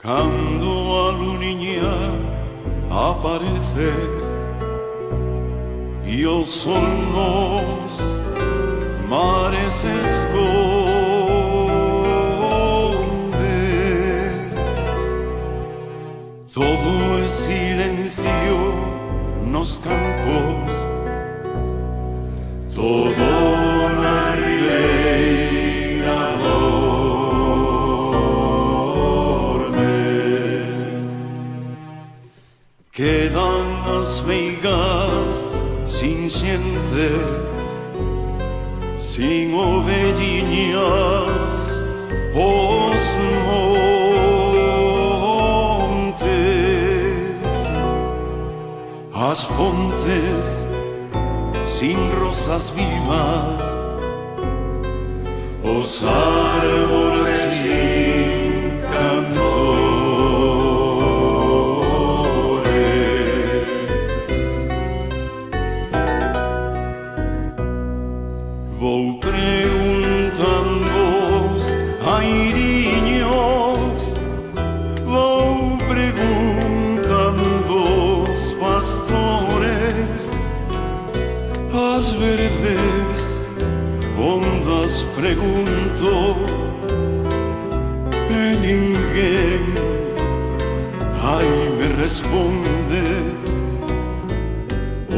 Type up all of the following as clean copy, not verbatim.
Cuando a la niña aparece y el sol los mares esconde, todo es silencio en los campos, todo una ribera dorme. Quedan las veigas sin gente, sin ovellinhas, os montes, as fontes sin rosas vivas, os árboles sin cantores. Vou preguntando-vos, airiños, vou preguntando aos pastores, as verdes ondas pregunto, e ninguén ai me responde.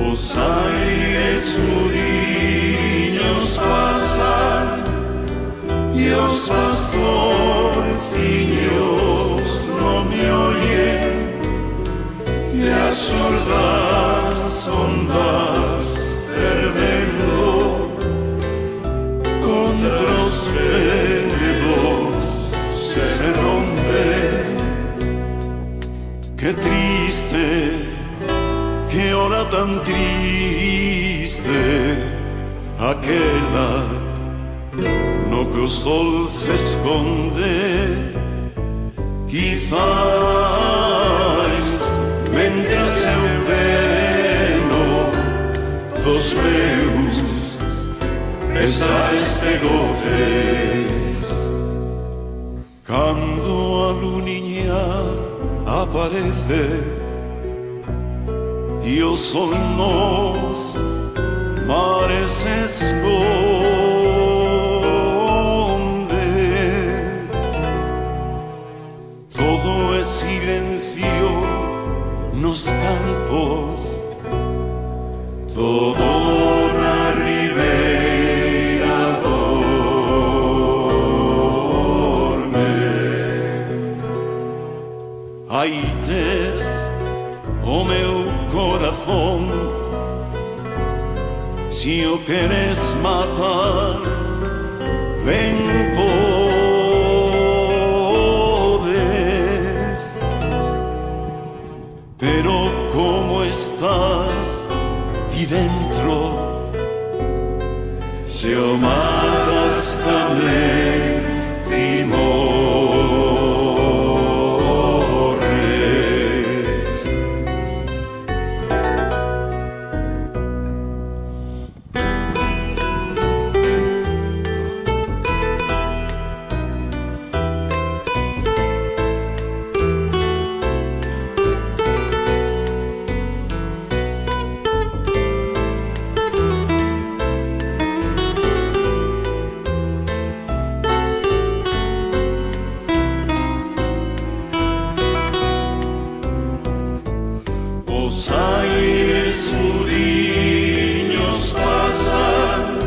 Os aires mudiños pasan e os pastorciños non me oyen, e as xordas ondas fervendo contra os venedos se rompen. Que triste, que hora tan triste, aquela no que o sol se esconde. Quizás mentres eu veno dos meus pesares de goces. Cando a luniña aparece e o sol nos mares esconde, todo es silencio nos campos, todo na ribera dorme. Aí tes o meu corazón, si o queres matar, ben podes, pero como estás ti dentro, se o matas tamén ti morres. Os aires mudiños pasan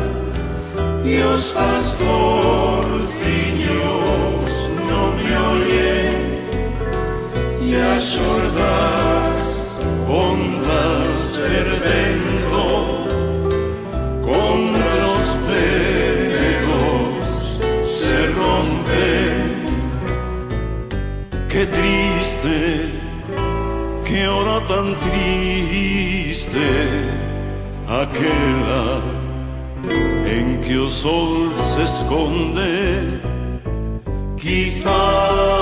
e os pastorciños non me oyen, e as xordas ondas perdendo contra os venedos se rompen. Que triste, que hora tan triste, aquela en que o sol se esconde. Quizás